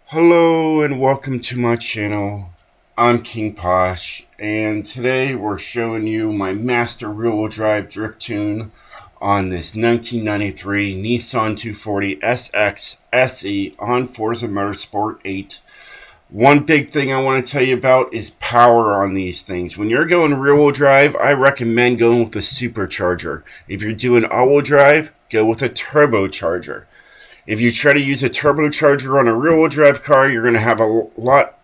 Hello and welcome to my channel. I'm King Posh, and today we're showing you my master rear-wheel drive drift tune on this 1993 Nissan 240 SX SE on Forza Motorsport 8. One big thing I want to tell you about is power on these things. When you're going rear-wheel drive, I recommend going with a supercharger. If you're doing all-wheel drive, go with a turbocharger. If you try to use a turbocharger on a rear-wheel drive car, you're going to have a lot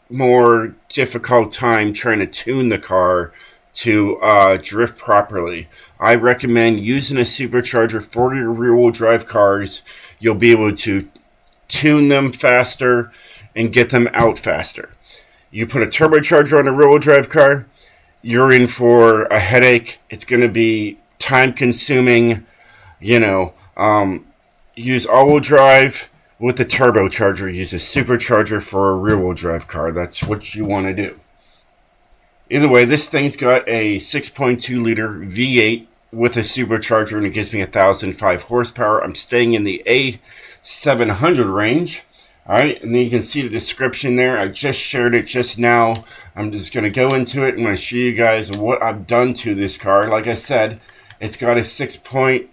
more difficult time trying to tune the car to drift properly. I recommend using a supercharger for your rear-wheel drive cars. You'll be able to tune them faster and get them out faster. You put a turbocharger on a rear-wheel drive car, you're in for a headache. It's going to be time-consuming, use all-wheel drive with the turbocharger. Use a supercharger for a rear-wheel drive car. That's what you want to do. Either way, this thing's got a 6.2 liter V8 with a supercharger, and it gives me 1,005 horsepower. I'm staying in the A700 range. All right, and then you can see the description there. I just shared it just now. I'm just going to go into it. I'm going to show you guys what I've done to this car. Like I said, it's got a 6.2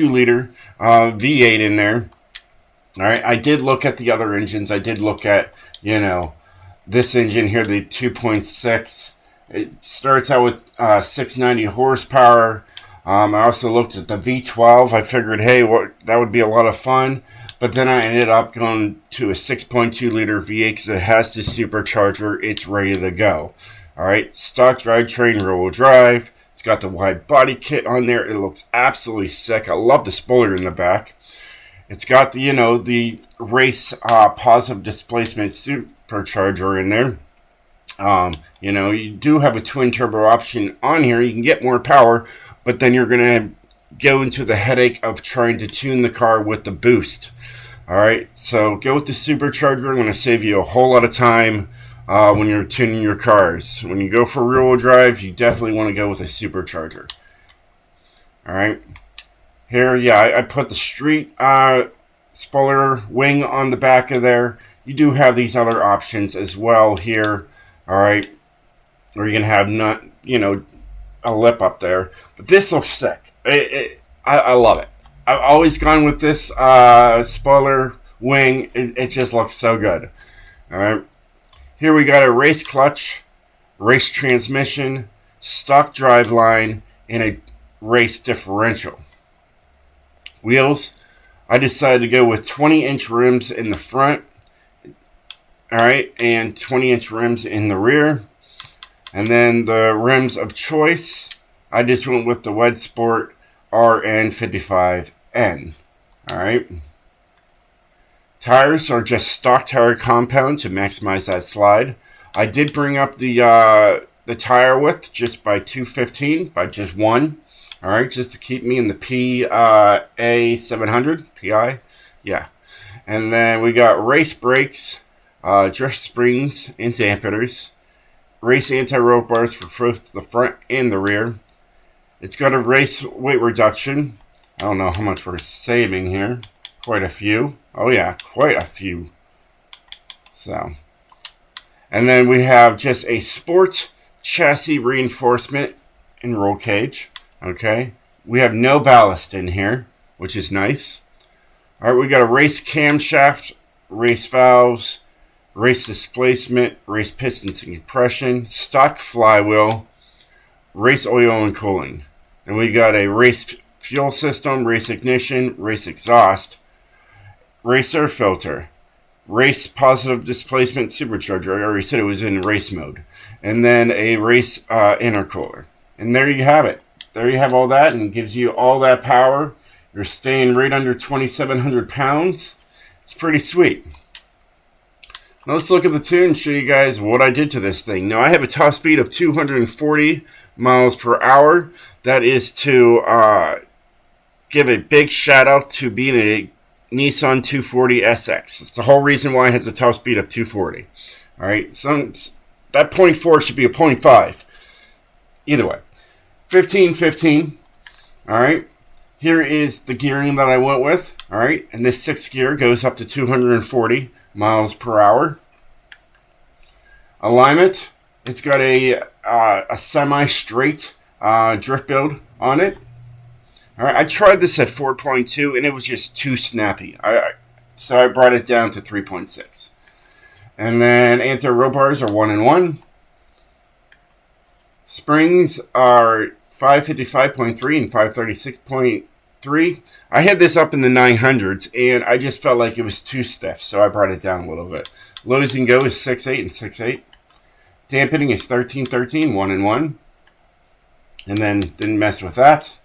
liter V8 in there. All right, I did look at the other engines. I did look at, this engine here, the 2.6. It starts out with 690 horsepower. I also looked at the V12. I figured, hey, that would be a lot of fun. But then I ended up going to a 6.2 liter V8 because it has the supercharger. It's ready to go. All right, stock drivetrain, rear-wheel drive. It's got the Widebody kit on there. It looks absolutely sick. I love the spoiler in the back. It's got the, the race positive displacement supercharger in there. You do have a twin turbo option on here. You can get more power, but then you're going to go into the headache of trying to tune the car with the boost. All right, so go with the supercharger. I'm going to save you a whole lot of time when you're tuning your cars. When you go for rear-wheel drive, you definitely want to go with a supercharger. All right. Here, I put the street spoiler wing on the back of there. You do have these other options as well here. All right. Or you can have a lip up there. But this looks sick. I love it. I've always gone with this spoiler wing. It just looks so good. All right. Here we got a race clutch, race transmission, stock drive line, and a race differential. Wheels, I decided to go with 20-inch rims in the front. All right, and 20-inch rims in the rear. And then the rims of choice, I just went with the Wed Sport RN55N. All right. Tires are just stock tire compound to maximize that slide. I did bring up the tire width just by 215, by just one. All right, just to keep me in the A700 PI. Yeah. And then we got race brakes, drift springs, and dampeners. Race anti-roll bars for both the front and the rear. It's got a race weight reduction. I don't know how much we're saving here. Quite a few. Oh yeah, quite a few. So. And then we have just a sport chassis reinforcement and roll cage. Okay. We have no ballast in here, which is nice. All right, we got a race camshaft, race valves, race displacement, race pistons and compression, stock flywheel, race oil and cooling. And we got a race fuel system, race ignition, race exhaust, race air filter, race positive displacement supercharger. I already said it was in race mode. And then a race intercooler. And there you have it. There you have all that, and it gives you all that power. You're staying right under 2,700 pounds. It's pretty sweet. Now let's look at the tune and show you guys what I did to this thing. Now I have a top speed of 240 miles per hour. That is to give a big shout out to being a Nissan 240 SX. That's the whole reason why it has a top speed of 240. All right, so that 0.4 should be a 0.5. Either way, 15. All right, Here is the gearing that I went with. All right, and this 6th gear goes up to 240 miles per hour. Alignment, it's got a semi-straight drift build on it. All right, I tried this at 4.2 and it was just too snappy. So I brought it down to 3.6. And then anti-roll bars are 1-in-1. Springs are 555.3 and 536.3. I had this up in the 900s and I just felt like it was too stiff, so I brought it down a little bit. Lows and go is 6.8 and 6.8. Dampening is 13.13, 1-in-1. And then didn't mess with that.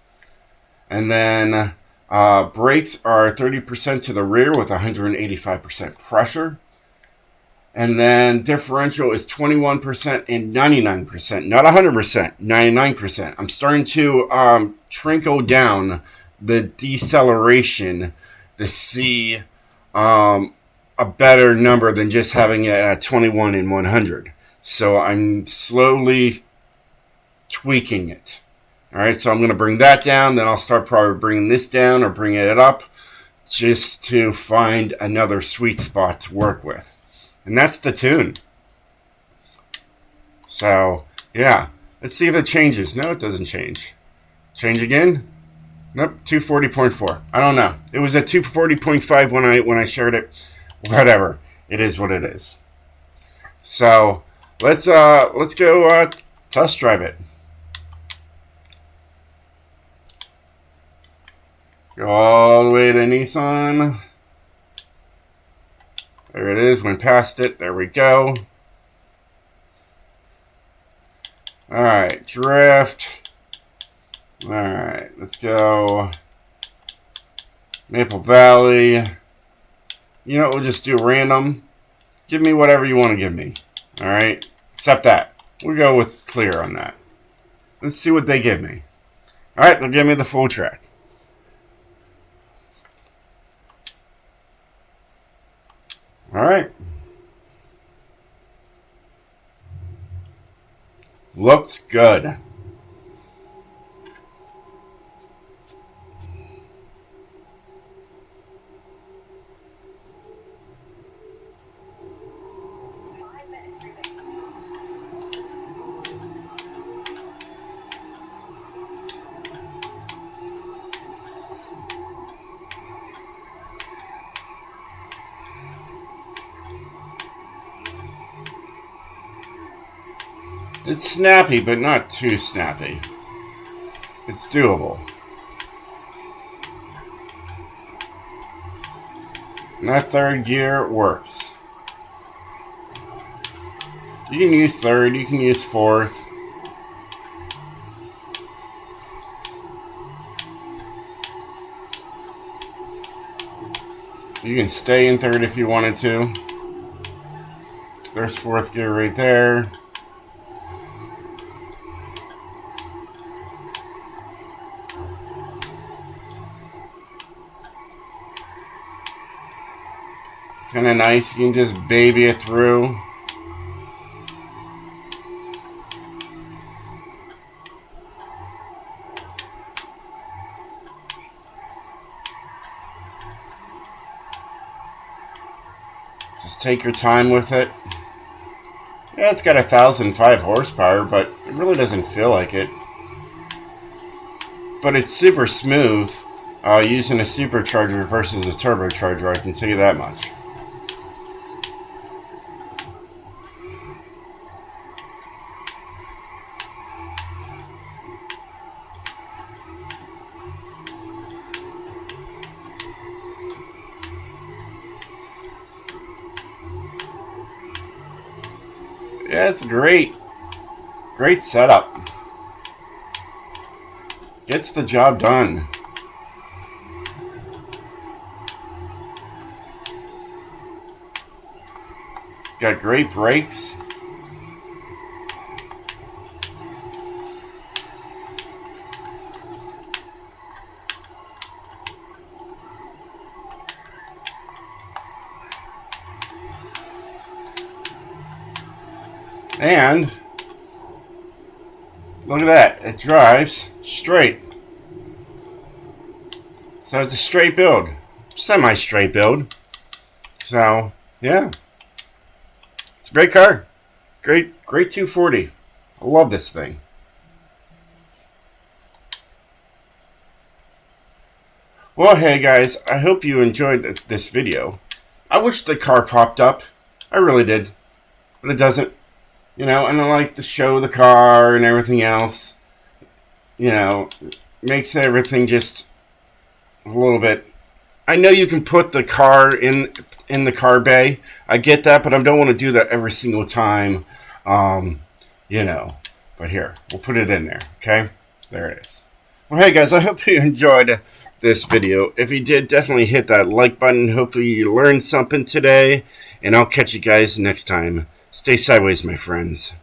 And then brakes are 30% to the rear with 185% pressure. And then differential is 21% and 99%. Not 100%, 99%. I'm starting to trickle down the deceleration to see a better number than just having it at 21 and 100. So I'm slowly tweaking it. All right, so I'm going to bring that down. Then I'll start probably bringing this down or bringing it up just to find another sweet spot to work with. And that's the tune. So, yeah. Let's see if it changes. No, it doesn't change. Change again? Nope, 240.4. I don't know. It was at 240.5 when I shared it. Whatever. It is what it is. So, let's go test drive it. Go all the way to Nissan. There it is. Went past it. There we go. Alright, drift. Alright, let's go Maple Valley. You know what, we'll just do random. Give me whatever you want to give me. Alright, except that. We'll go with clear on that. Let's see what they give me. Alright, they'll give me the full track. Alright. Looks good. It's snappy, but not too snappy. It's doable. And that 3rd gear works. You can use 3rd, you can use 4th. You can stay in 3rd if you wanted to. There's 4th gear right there. Kind of nice. You can just baby it through. Just take your time with it. Yeah, it's got 1,005 horsepower, but it really doesn't feel like it. But it's super smooth using a supercharger versus a turbocharger, I can tell you that much. Yeah, it's great. Great setup. Gets the job done. It's got great brakes. And look at that, it drives straight. So it's a straight build, semi-straight build. So yeah, it's a great car, great 240. I love this thing. Well, hey guys, I hope you enjoyed this video. I wish the car popped up. I really did, but it doesn't. And I like to show the car and everything else. Makes everything just a little bit. I know you can put the car in the car bay. I get that, but I don't want to do that every single time. But here, we'll put it in there. Okay, there it is. Well, hey guys, I hope you enjoyed this video. If you did, definitely hit that like button. Hopefully you learned something today, and I'll catch you guys next time. Stay sideways, my friends.